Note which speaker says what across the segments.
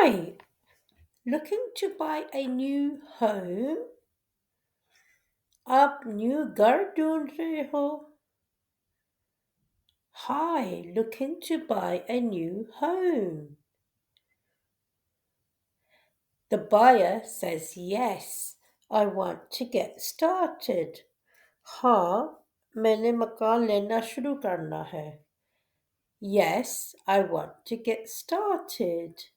Speaker 1: Hi, looking to buy a new home? आप new घर ढूंढ रहे हो? Hi, looking to buy a new home. The buyer says yes, I want to get started. हाँ, मैंने मकान लेना शुरू करना है. Yes, I want to get started.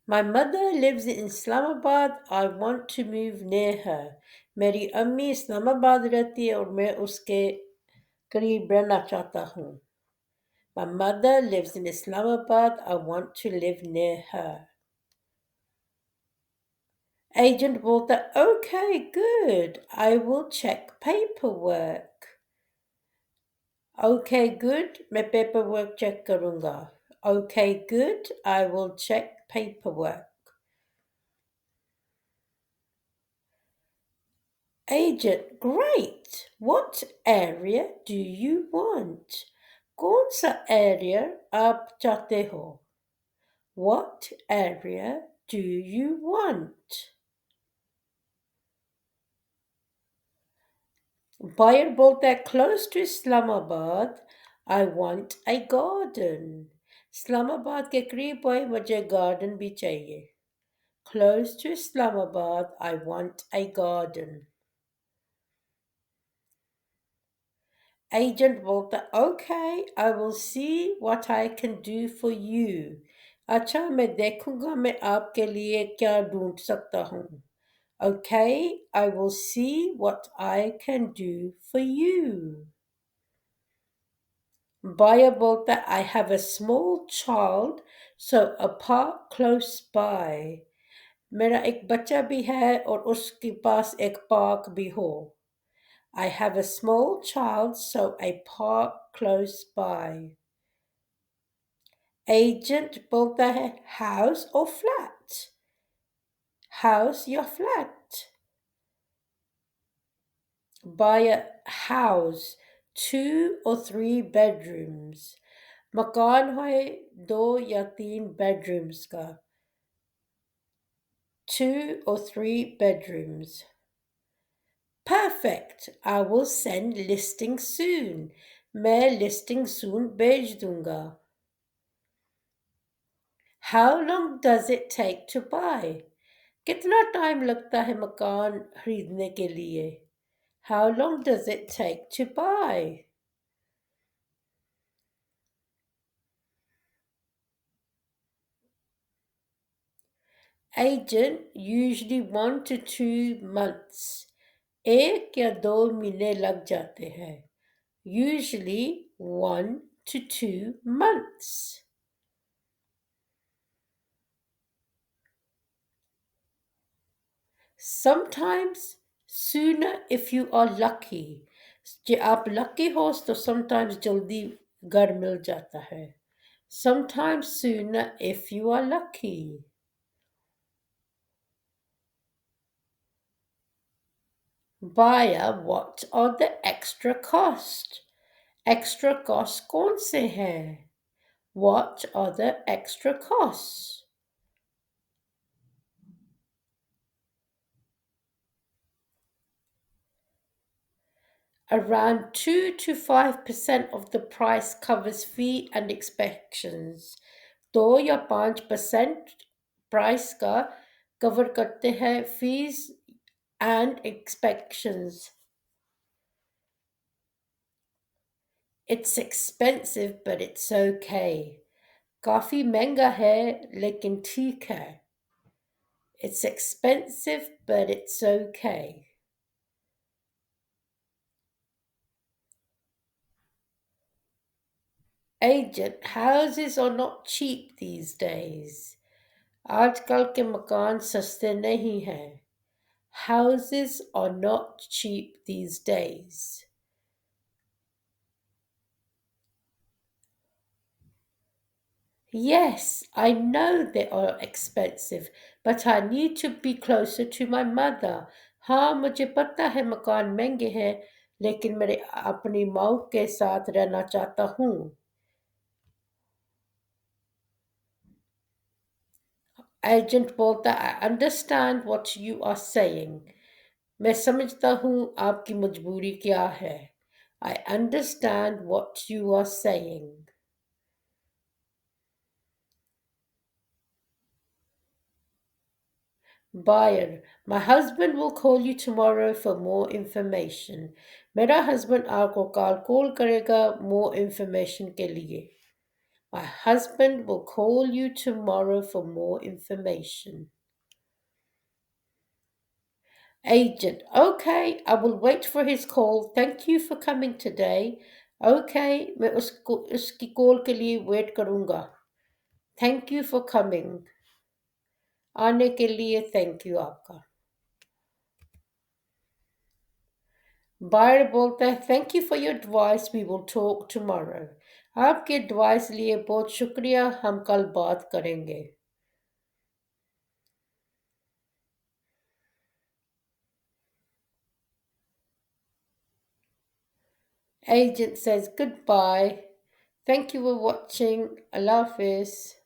Speaker 1: My mother lives in Islamabad. I want to move near her. मेरी अम्मी इस्लामाबाद रहती है और मैं उसके करीब रहना चाहता हूँ. My mother lives in Islamabad. I want to live near her. Agent बोलता okay, good. I will check paperwork. Okay, good. मैं paperwork check करूँगा. Okay, good. I will check paperwork. Agent, great. What area do you want? कौन सा area आप चाहते हो? What area do you want? Buyer बोलता है close to Islamabad. I want a garden. Islamabad के करीब है मुझे garden भी चाहिए. Close to Islamabad. I want a garden. Agent बोलता okay, I will see what I can do for you. अच्छा मैं देखूंगा मैं आपके लिए क्या ढूंढ सकता हूँ. Okay, I will see what I can do for you. Buyer बोलता I have a small child, so a park close by. मेरा एक बच्चा भी है और उसके पास एक पार्क भी हो. I have a small child, so a park close by. Agent बोलता है house or flat? House या flat? Buyer house, 2 or 3 bedrooms. मकान है 2 या 3 bedrooms का. 2 or 3 bedrooms. Perfect. I will send listing soon. मैं listing soon भेज दूंगा. How long does it take to buy? कितना टाइम लगता है मकान खरीदने के लिए? How long does it take to buy? Agent, usually 1 to 2 months. 1 या 2 महीने लग जाते हैं. Usually 1 to 2 months. Sometimes sooner if you are lucky. जे आप lucky हो तो sometimes जल्दी घर मिल जाता है. Sometimes sooner if you are lucky. Buyer, what are the extra costs? Extra costs कौन से हैं? What are the extra costs? Around 2 to 5% of the price covers fee and inspections. 2 या 5% price का cover करते हैं fees and inspections. It's expensive but it's okay. काफी महंगा है लेकिन ठीक है. It's expensive but it's okay. Agent, houses are not cheap these days. आजकल के मकान सस्ते नहीं हैं. Houses are not cheap these days. Yes, I know they are expensive, but I need to be closer to my mother. हाँ मुझे पता है मकान महंगे हैं, लेकिन मैं अपनी माँ के साथ रहना चाहता हूँ. एजेंट बोलता I understand what you are saying. मैं समझता हूँ आपकी मजबूरी क्या है। I understand what you are saying. Buyer, my husband will call you tomorrow for more information. मेरा husband आपको कॉल करेगा more information के लिए। My husband will call you tomorrow for more information. Agent, okay, I will wait for his call. Thank you for coming today. Okay, मैं उसकी call के लिए wait करूंगा। Thank you for coming. आने के लिए thank you आपका। Buyer बोलता है thank you for your advice we will talk tomorrow. आपके एडवाइस लिए बहुत शुक्रिया, हम कल बात करेंगे। Agent says goodbye. Thank you for watching. Allah Hafiz.